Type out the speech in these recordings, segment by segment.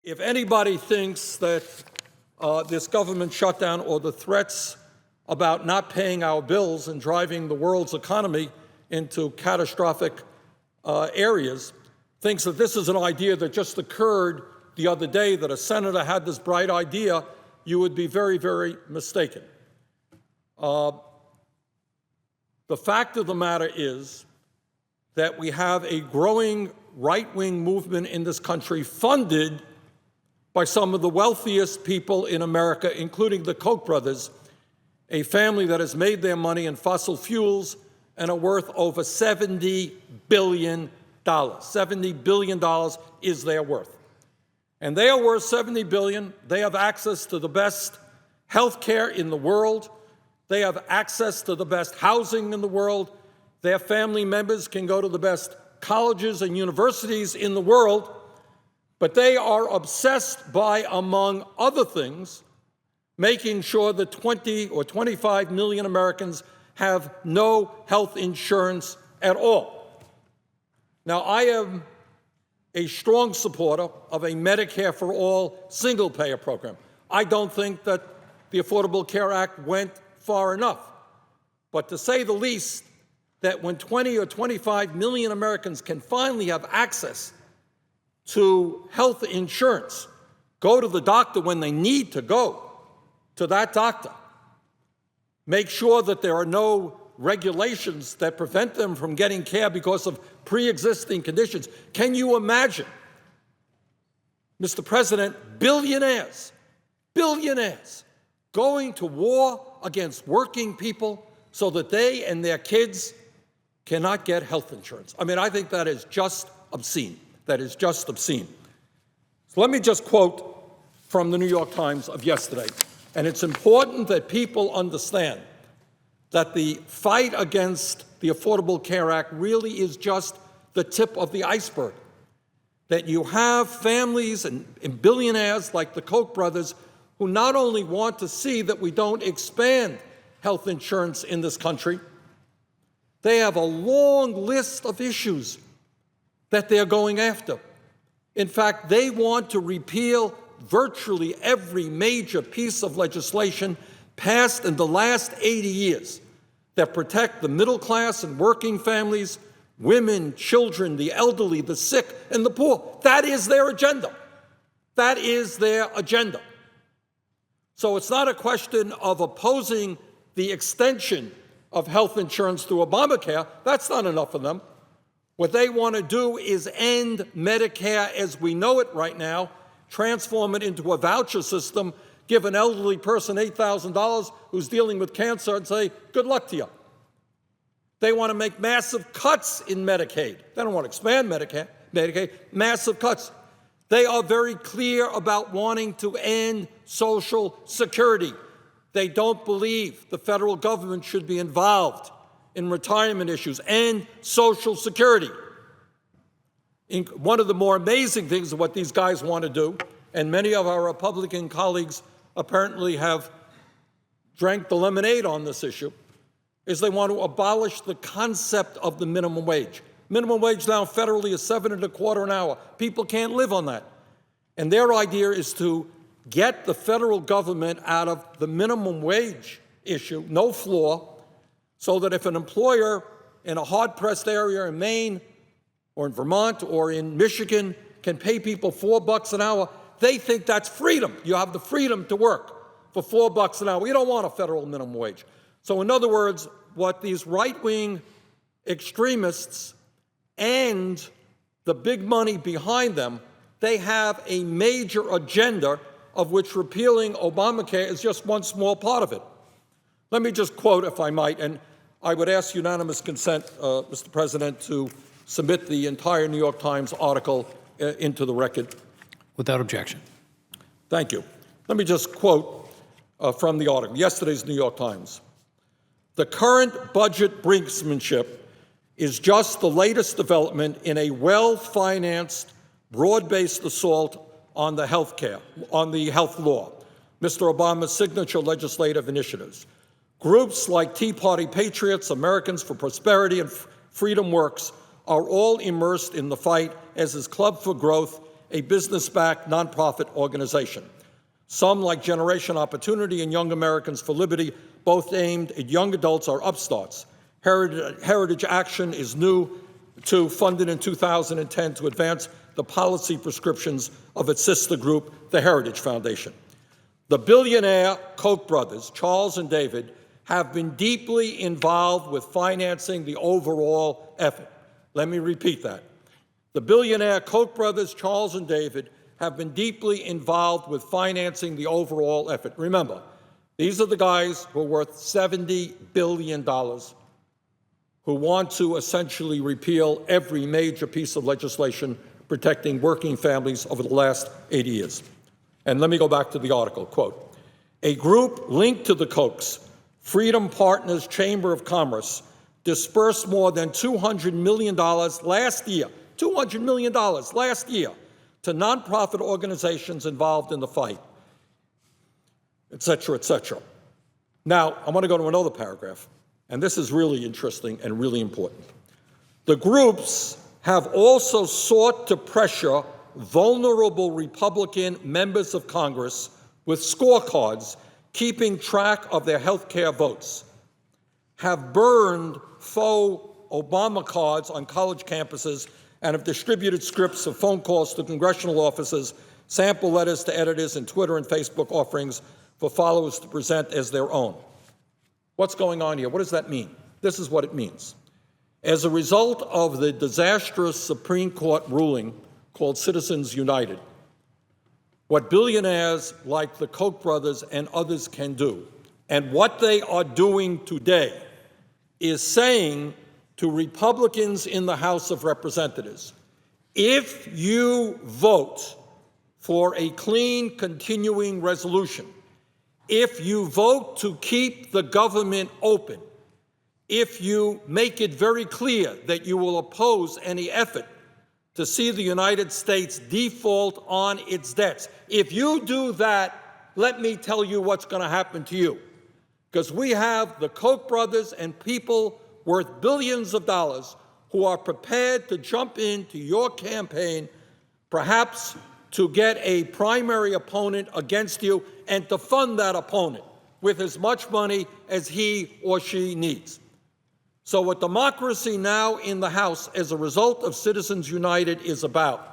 If anybody thinks that this government shutdown or the threats about not paying our bills and driving the world's economy into catastrophic areas, thinks that this is an idea that just occurred the other day, that a senator had this bright idea, you would be very, very mistaken. The fact of the matter is that we have a growing right-wing movement in this country funded by some of the wealthiest people in America, including the Koch brothers, a family that has made their money in fossil fuels and are worth over $70 billion. $70 billion is their worth. And they are worth $70 billion. They have access to the best health care in the world. They have access to the best housing in the world. Their family members can go to the best colleges and universities in the world. But they are obsessed by, among other things, making sure that 20 or 25 million Americans have no health insurance at all. Now, I am a strong supporter of a Medicare for All single-payer program. I don't think that the Affordable Care Act went far enough. But to say the least, that when 20 or 25 million Americans can finally have access to health insurance, go to the doctor when they need to go to that doctor, make sure that there are no regulations that prevent them from getting care because of pre-existing conditions. Can you imagine, Mr. President, billionaires going to war against working people so that they and their kids cannot get health insurance? I mean, I think that is just obscene. That is just obscene. So let me just quote from the New York Times of yesterday. And it's important that people understand that the fight against the Affordable Care Act really is just the tip of the iceberg. That you have families and billionaires like the Koch brothers who not only want to see that we don't expand health insurance in this country, they have a long list of issues that they're going after. In fact, they want to repeal virtually every major piece of legislation passed in the last 80 years that protect the middle class and working families, women, children, the elderly, the sick, and the poor. That is their agenda. That is their agenda. So it's not a question of opposing the extension of health insurance through Obamacare. That's not enough for them. What they want to do is end Medicare as we know it right now, transform it into a voucher system, give an elderly person $8,000 who's dealing with cancer and say, good luck to you. They want to make massive cuts in Medicaid. They don't want to expand Medicaid, massive cuts. They are very clear about wanting to end Social Security. They don't believe the federal government should be involved in retirement issues and Social Security. One of the more amazing things of what these guys want to do, and many of our Republican colleagues apparently have drank the lemonade on this issue, is they want to abolish the concept of the minimum wage. Minimum wage now federally is $7.25 an hour. People can't live on that. And their idea is to get the federal government out of the minimum wage issue, no floor, so that if an employer in a hard-pressed area in Maine or in Vermont or in Michigan can pay people $4 an hour, they think that's freedom. You have the freedom to work for $4 an hour. You don't want a federal minimum wage. So in other words, what these right-wing extremists and the big money behind them, they have a major agenda of which repealing Obamacare is just one small part of it. Let me just quote, if I might, and I would ask unanimous consent, Mr. President, to submit the entire New York Times article into the record. Without objection. Thank you. Let me just quote from the article, yesterday's New York Times. The current budget brinksmanship is just the latest development in a well-financed, broad-based assault on the health law, Mr. Obama's signature legislative initiatives. Groups like Tea Party Patriots, Americans for Prosperity, and Freedom Works are all immersed in the fight, as is Club for Growth a business-backed nonprofit organization. Some, like Generation Opportunity and Young Americans for Liberty, both aimed at young adults, are upstarts. Heritage Action is new, funded in 2010 to advance the policy prescriptions of its sister group, the Heritage Foundation. The billionaire Koch brothers, Charles and David, have been deeply involved with financing the overall effort. Let me repeat that. The billionaire Koch brothers, Charles and David, have been deeply involved with financing the overall effort. Remember, these are the guys who are worth $70 billion, who want to essentially repeal every major piece of legislation protecting working families over the last 80 years. And let me go back to the article, quote, "A group linked to the Kochs, Freedom Partners Chamber of Commerce, dispersed more than $200 million last year, $200 million last year, to nonprofit organizations involved in the fight," et cetera, et cetera. Now, I want to go to another paragraph, and this is really interesting and really important. The groups have also sought to pressure vulnerable Republican members of Congress with scorecards keeping track of their health care votes, have burned faux Obama cards on college campuses, and have distributed scripts of phone calls to congressional offices, sample letters to editors, and Twitter and Facebook offerings for followers to present as their own. What's going on here? What does that mean? This is what it means. As a result of the disastrous Supreme Court ruling called Citizens United, what billionaires like the Koch brothers and others can do, and what they are doing today, is saying to Republicans in the House of Representatives, if you vote for a clean continuing resolution, if you vote to keep the government open, if you make it very clear that you will oppose any effort to see the United States default on its debts, if you do that, let me tell you what's going to happen to you. Because we have the Koch brothers and people worth billions of dollars who are prepared to jump into your campaign, perhaps to get a primary opponent against you and to fund that opponent with as much money as he or she needs. So what democracy now in the House, as a result of Citizens United, is about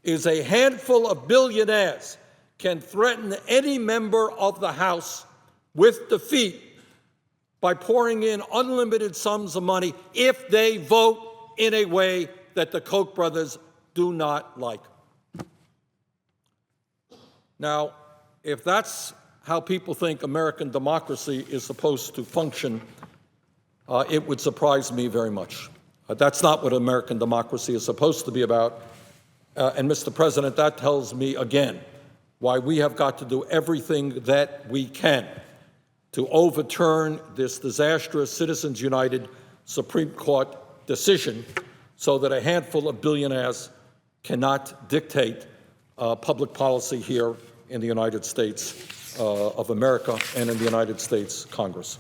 is a handful of billionaires can threaten any member of the House with defeat by pouring in unlimited sums of money if they vote in a way that the Koch brothers do not like. Now, if that's how people think American democracy is supposed to function, it would surprise me very much. That's not what American democracy is supposed to be about. And Mr. President, that tells me again why we have got to do everything that we can to overturn this disastrous Citizens United Supreme Court decision so that a handful of billionaires cannot dictate public policy here in the United States of America and in the United States Congress.